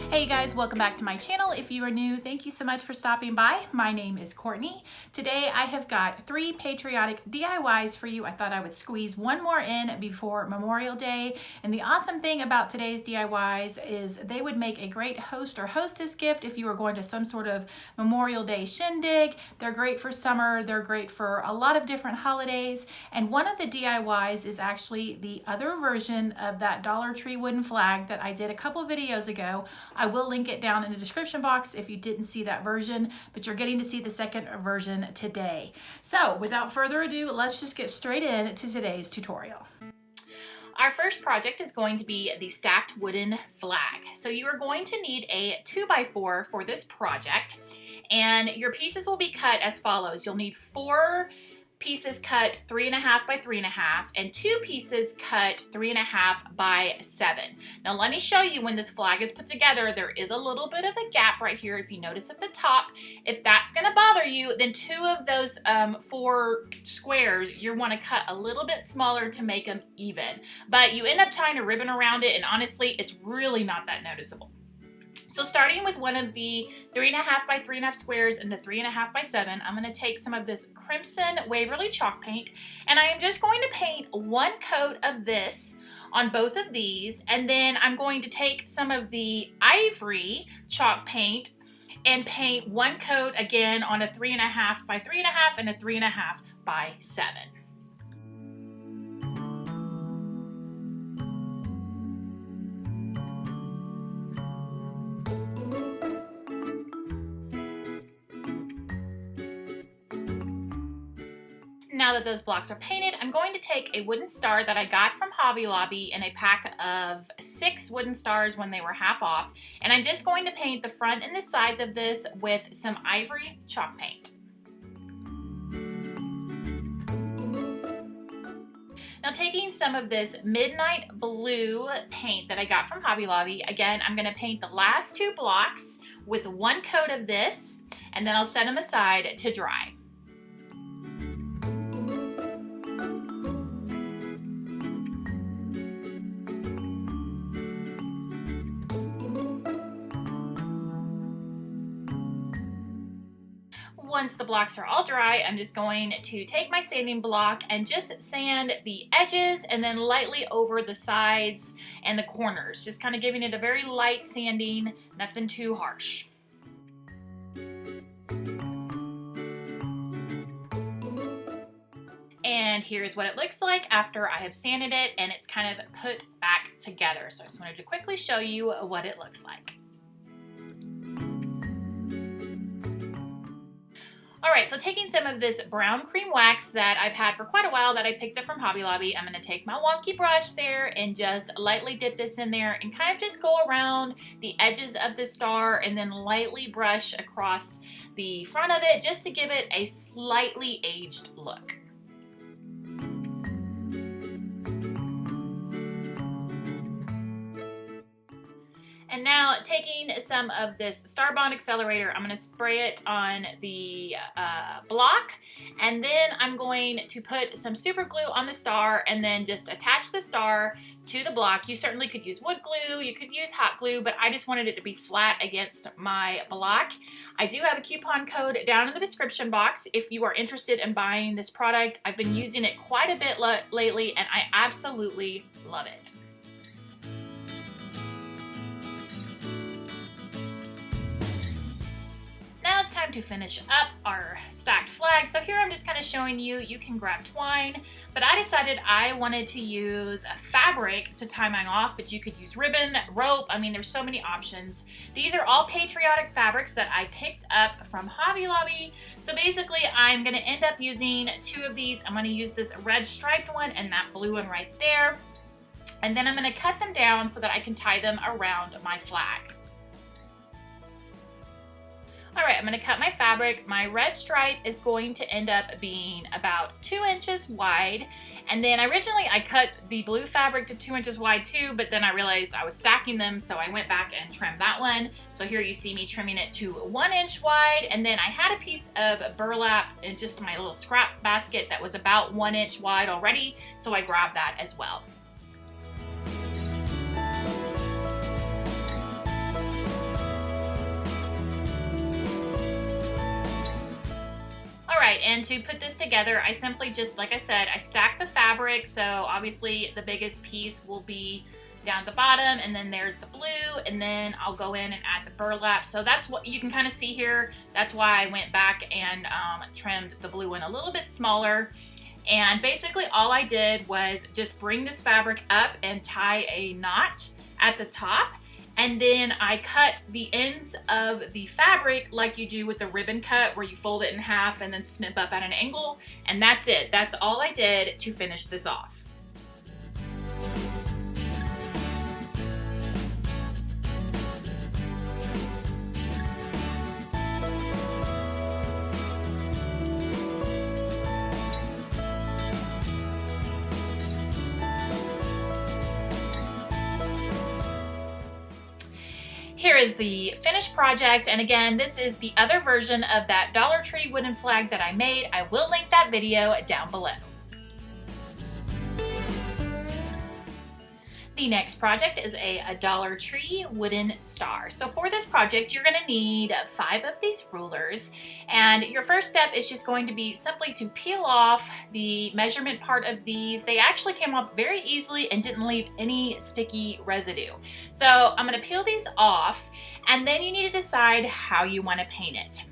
Hey guys, welcome back to my channel. If you are new, thank you so much for stopping by. My name is Courtney. Today I have got 3 patriotic DIYs for you. I thought I would squeeze one more in before Memorial Day. And the awesome thing about today's DIYs is they would make a great host or hostess gift if you were going to some sort of Memorial Day shindig. They're great for summer. They're great for a lot of different holidays. And one of the DIYs is actually the other version of that Dollar Tree wooden flag that I did a couple videos ago. I will link it down in the description box if you didn't see that version, but you're getting to see the second version today. So without further ado, let's just get straight into today's tutorial. Our first project is going to be the stacked wooden flag. So you are going to need a 2x4 for this project, and your pieces will be cut as follows. You'll need 4 pieces cut 3.5 by 3.5 and 2 pieces cut 3.5 by 7. Now let me show you when this flag is put together. There is a little bit of a gap right here if you notice at the top. If that's going to bother you, then 2 of those 4 squares you want to cut a little bit smaller to make them even. But you end up tying a ribbon around it, and honestly it's really not that noticeable. So starting with one of the 3.5 by 3.5 squares into 3.5 by 7, I'm going to take some of this Crimson Waverly chalk paint, and I am just going to paint 1 coat of this on both of these, and then I'm going to take some of the Ivory chalk paint and paint 1 coat again on a 3.5 by 3.5 and a 3.5 by 7. Now that those blocks are painted, I'm going to take a wooden star that I got from Hobby Lobby in a pack of 6 wooden stars when they were half off, and I'm just going to paint the front and the sides of this with some Ivory chalk paint. Now taking some of this Midnight Blue paint that I got from Hobby Lobby, again, I'm going to paint the last 2 blocks with 1 coat of this, and then I'll set them aside to dry. Once the blocks are all dry, I'm just going to take my sanding block and just sand the edges and then lightly over the sides and the corners, just kind of giving it a very light sanding, nothing too harsh. And here's what it looks like after I have sanded it and it's kind of put back together. So I just wanted to quickly show you what it looks like. Alright, so taking some of this brown cream wax that I've had for quite a while that I picked up from Hobby Lobby, I'm going to take my wonky brush there and just lightly dip this in there and kind of just go around the edges of the star and then lightly brush across the front of it just to give it a slightly aged look. And now taking some of this Star Bond Accelerator, I'm going to spray it on the block, and then I'm going to put some super glue on the star and then just attach the star to the block. You certainly could use wood glue, you could use hot glue, but I just wanted it to be flat against my block. I do have a coupon code down in the description box if you are interested in buying this product. I've been using it quite a bit lately and I absolutely love it. Now it's time to finish up our stacked flag. So here I'm just kind of showing you, you can grab twine, but I decided I wanted to use a fabric to tie mine off, but you could use ribbon, rope. I mean, there's so many options. These are all patriotic fabrics that I picked up from Hobby Lobby. So basically I'm going to end up using 2 of these. I'm going to use this red striped one and that blue one right there. And then I'm going to cut them down so that I can tie them around my flag. Alright, I'm going to cut my fabric. My red stripe is going to end up being about 2 inches wide. And then originally I cut the blue fabric to 2 inches wide too, but then I realized I was stacking them, so I went back and trimmed that one. So here you see me trimming it to 1 inch wide. And then I had a piece of burlap in just my little scrap basket that was about 1 inch wide already, so I grabbed that as well. right, and to put this together, I simply just, like I said, I stack the fabric. So obviously the biggest piece will be down at the bottom, and then there's the blue, and then I'll go in and add the burlap. So that's what you can kind of see here. That's why I went back and trimmed the blue one a little bit smaller. And basically all I did was just bring this fabric up and tie a knot at the top. And then I cut the ends of the fabric like you do with the ribbon cut, where you fold it in half and then snip up at an angle. And that's it. That's all I did to finish this off. Here is the finished project, and again, this is the other version of that Dollar Tree wooden flag that I made. I will link that video down below. The next project is a Dollar Tree wooden star. So for this project, you're gonna need 5 of these rulers, and your first step is just going to be simply to peel off the measurement part of these. They actually came off very easily and didn't leave any sticky residue. So I'm gonna peel these off, and then you need to decide how you wanna paint it.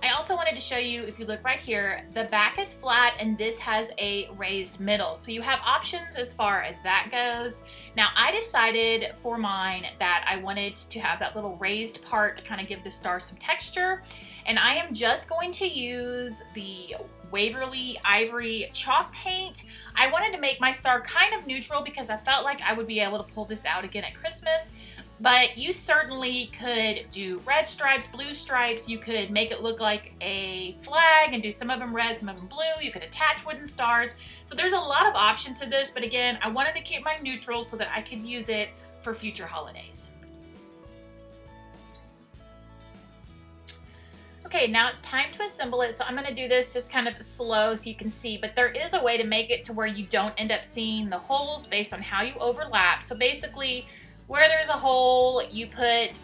I also wanted to show you, if you look right here, the back is flat and this has a raised middle. So you have options as far as that goes. Now I decided for mine that I wanted to have that little raised part to kind of give the star some texture. And I am just going to use the Waverly Ivory chalk paint. I wanted to make my star kind of neutral because I felt like I would be able to pull this out again at Christmas. But you certainly could do red stripes, blue stripes. You could make it look like a flag and do some of them red, some of them blue. You could attach wooden stars. So there's a lot of options to this, but again, I wanted to keep mine neutral so that I could use it for future holidays. Okay, now it's time to assemble it. So I'm gonna do this just kind of slow so you can see, but there is a way to make it to where you don't end up seeing the holes based on how you overlap. So basically, where there's a hole, you put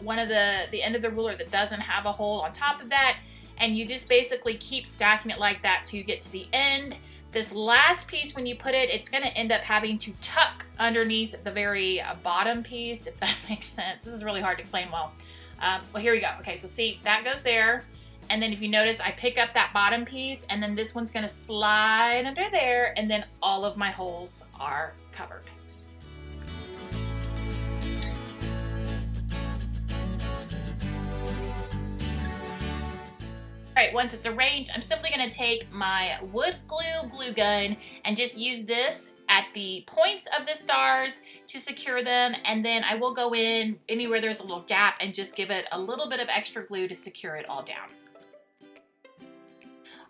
one of the end of the ruler that doesn't have a hole on top of that, and you just basically keep stacking it like that till you get to the end. This last piece, when you put it, it's gonna end up having to tuck underneath the very bottom piece, if that makes sense. This is really hard to explain well. Well, here we go. Okay, so see, that goes there. And then if you notice, I pick up that bottom piece, and then this one's gonna slide under there, and then all of my holes are covered. All right, once it's arranged, I'm simply gonna take my wood glue gun and just use this at the points of the stars to secure them. And then I will go in anywhere there's a little gap and just give it a little bit of extra glue to secure it all down.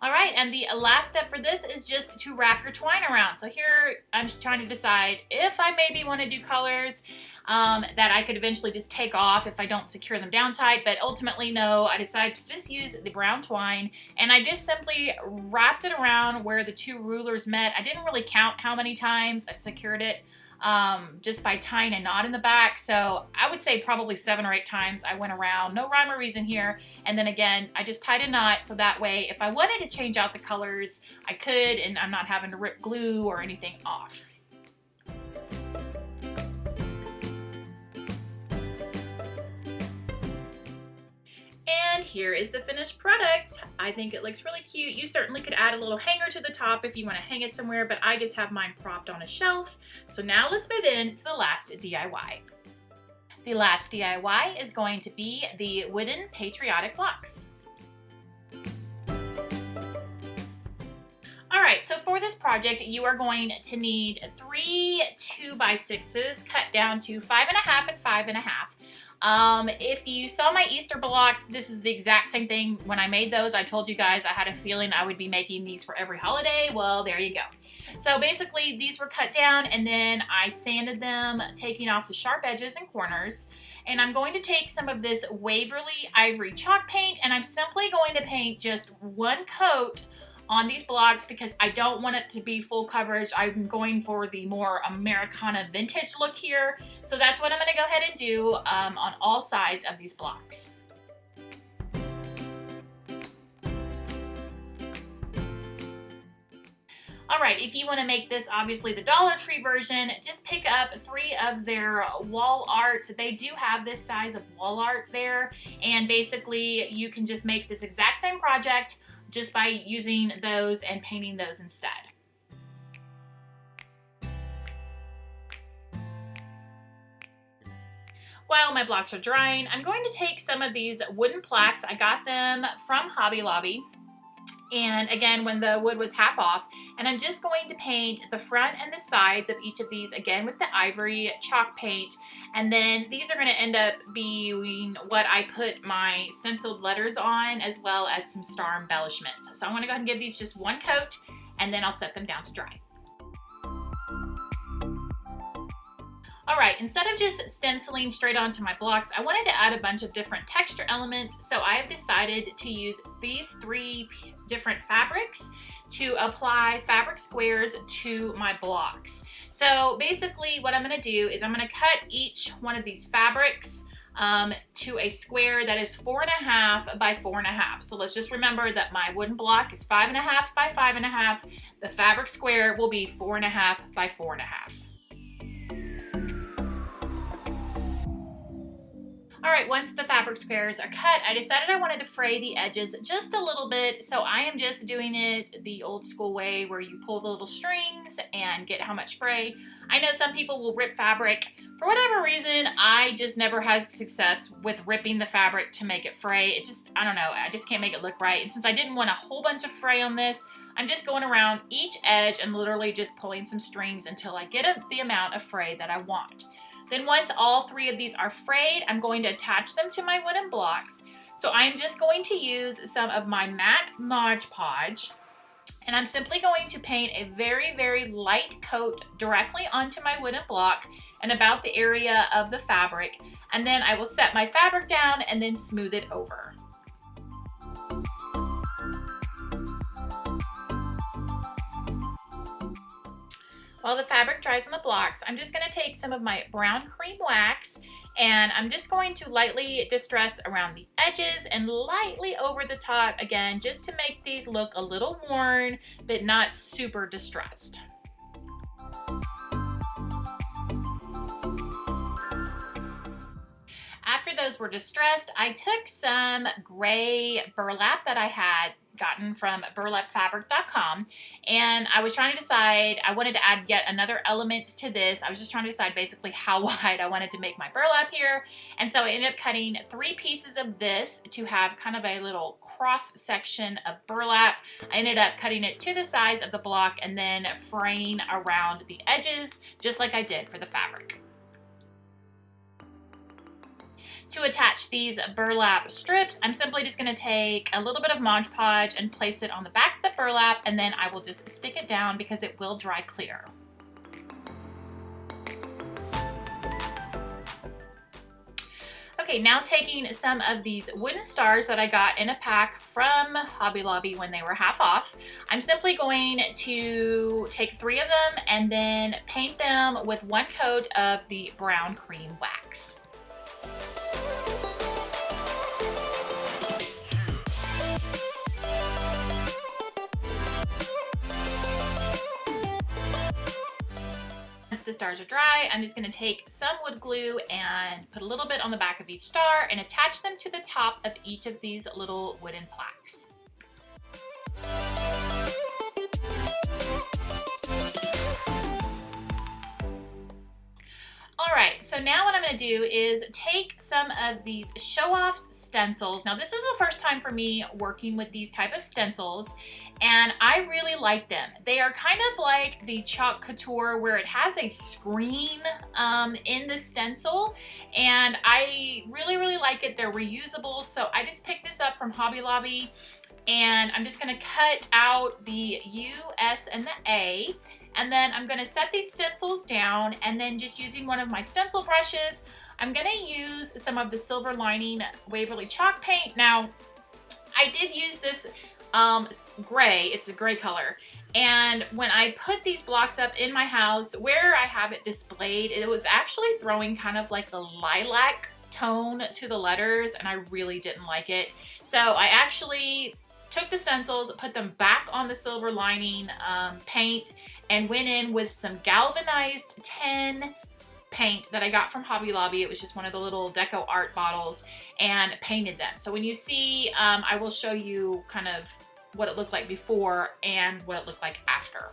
All right, and the last step for this is just to wrap your twine around. So here, I'm just trying to decide if I maybe want to do colors that I could eventually just take off if I don't secure them down tight, but ultimately no, I decided to just use the brown twine, and I just simply wrapped it around where the 2 rulers met. I didn't really count how many times I secured it just by tying a knot in the back. So I would say probably 7 or 8 times I went around, no rhyme or reason here. And then again, I just tied a knot so that way if I wanted to change out the colors, I could, and I'm not having to rip glue or anything off. And here is the finished product. I think it looks really cute. You certainly could add a little hanger to the top if you want to hang it somewhere, but I just have mine propped on a shelf. So now let's move in to the last DIY. The last DIY is going to be the wooden patriotic blocks. All right, so for this project, you are going to need 3 2x6s cut down to 5.5 and 5.5. If you saw my Easter blocks, this is the exact same thing. When I made those, I told you guys I had a feeling I would be making these for every holiday. Well, there you go. So basically, these were cut down and then I sanded them, taking off the sharp edges and corners. And I'm going to take some of this Waverly Ivory chalk paint, and I'm simply going to paint just 1 coat on these blocks because I don't want it to be full coverage. I'm going for the more Americana vintage look here. So that's what I'm gonna go ahead and do on all sides of these blocks. Alright, if you want to make this obviously the Dollar Tree version, just pick up 3 of their wall arts. They do have this size of wall art there, and basically you can just make this exact same project just by using those and painting those instead. While my blocks are drying, I'm going to take some of these wooden plaques. I got them from Hobby Lobby. And again, when the wood was half off, and I'm just going to paint the front and the sides of each of these again with the ivory chalk paint. And then these are going to end up being what I put my stenciled letters on, as well as some star embellishments. So I'm going to go ahead and give these just one coat, and then I'll set them down to dry. Alright, instead of just stenciling straight onto my blocks, I wanted to add a bunch of different texture elements, so I have decided to use these 3 different fabrics to apply fabric squares to my blocks. So basically what I'm going to do is I'm going to cut each one of these fabrics to a square that is 4.5 by 4.5. So let's just remember that my wooden block is 5.5 by 5.5. The fabric square will be 4.5 by 4.5. Alright, once the fabric squares are cut, I decided I wanted to fray the edges just a little bit, so I am just doing it the old school way where you pull the little strings and get how much fray. I know some people will rip fabric. For whatever reason, I just never had success with ripping the fabric to make it fray. It just, I don't know, I just can't make it look right. And since I didn't want a whole bunch of fray on this, I'm just going around each edge and literally just pulling some strings until I get the amount of fray that I want. Then once all 3 of these are frayed, I'm going to attach them to my wooden blocks. So I'm just going to use some of my matte Mod Podge, and I'm simply going to paint a very, very light coat directly onto my wooden block and about the area of the fabric, and then I will set my fabric down and then smooth it over. While the fabric dries on the blocks, I'm just going to take some of my brown cream wax, and I'm just going to lightly distress around the edges and lightly over the top again, just to make these look a little worn but not super distressed. After those were distressed, I took some gray burlap that I had gotten from burlapfabric.com, and I was trying to decide, I wanted to add yet another element to this. I was just trying to decide basically how wide I wanted to make my burlap here, and so I ended up cutting 3 pieces of this to have kind of a little cross section of burlap. I ended up cutting it to the size of the block and then fraying around the edges just like I did for the fabric. To attach these burlap strips, I'm simply just going to take a little bit of Mod Podge and place it on the back of the burlap, and then I will just stick it down because it will dry clear. Okay, now taking some of these wooden stars that I got in a pack from Hobby Lobby when they were half off, I'm simply going to take 3 of them and then paint them with 1 coat of the brown cream wax. Once the stars are dry, I'm just going to take some wood glue and put a little bit on the back of each star and attach them to the top of each of these little wooden plaques. Alright, so now what I'm going to do is take some of these show-offs stencils. Now this is the first time for me working with these type of stencils, and I really like them. They are kind of like the Chalk Couture where it has a screen in the stencil, and I really like it. They're reusable, so I just picked this up from Hobby Lobby, and I'm just going to cut out the U, S, and the A. And then I'm going to set these stencils down, and then just using one of my stencil brushes, I'm going to use some of the Silver Lining Waverly chalk paint. Now, I did use this gray, it's a gray color, and when I put these blocks up in my house where I have it displayed, it was actually throwing kind of like the lilac tone to the letters, and I really didn't like it. So I actually took the stencils, put them back on the silver lining paint, and went in with some galvanized tin paint that I got from Hobby Lobby. It was just one of the little deco art bottles, and painted them. So when you see, I will show you kind of what it looked like before and what it looked like after.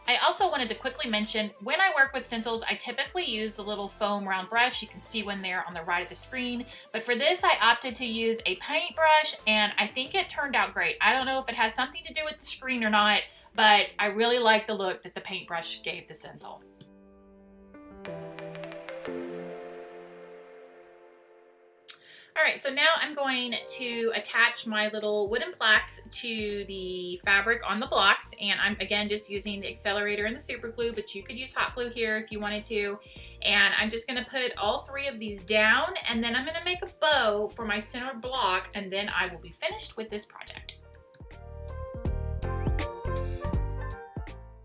I also wanted to quickly mention, when I work with stencils, I typically use the little foam round brush. You can see one there on the right of the screen. But for this, I opted to use a paintbrush, and I think it turned out great. I don't know if it has something to do with the screen or not, but I really like the look that the paintbrush gave the stencil. All right, so now I'm going to attach my little wooden plaques to the fabric on the blocks, and I'm again just using the accelerator and the super glue, but you could use hot glue here if you wanted to. And I'm just gonna put all 3 of these down, and then I'm gonna make a bow for my center block, and then I will be finished with this project.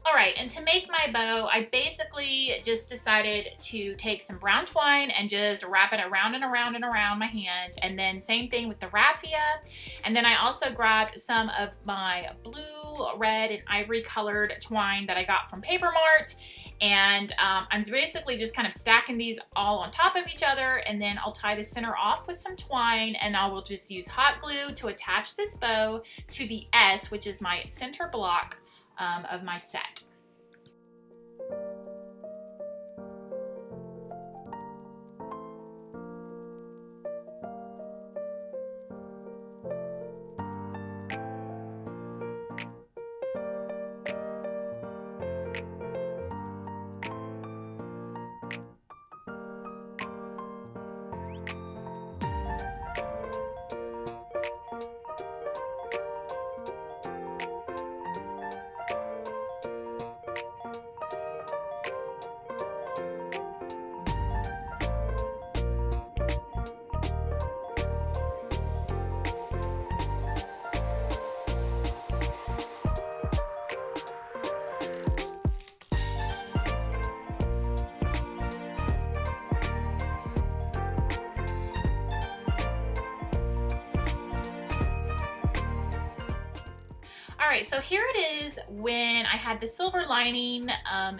All right, and to make my bow, I basically just decided to take some brown twine and just wrap it around and around and around my hand, and then same thing with the raffia. And then I also grabbed some of my blue, red, and ivory colored twine that I got from Papermart, and I'm basically just kind of stacking these all on top of each other, and then I'll tie the center off with some twine, and I will just use hot glue to attach this bow to the S, which is my center block of my set. All right, so here it is when I had the silver lining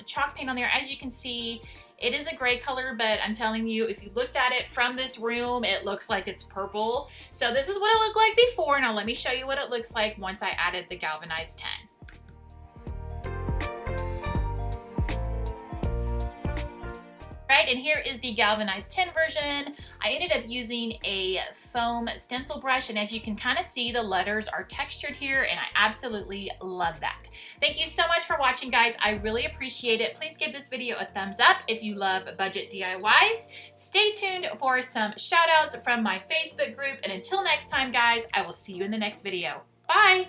chalk paint on there. As you can see, it is a gray color, but I'm telling you, if you looked at it from this room, it looks like it's purple. So this is what it looked like before. Now let me show you what it looks like once I added the galvanized tin. Right, and here is the galvanized tin version. I ended up using a foam stencil brush, and as you can kind of see, the letters are textured here, and I absolutely love that. Thank you so much for watching, guys. I really appreciate it. Please give this video a thumbs up if you love budget DIYs. Stay tuned for some shout outs from my Facebook group, and until next time, guys, I will see you in the next video. Bye!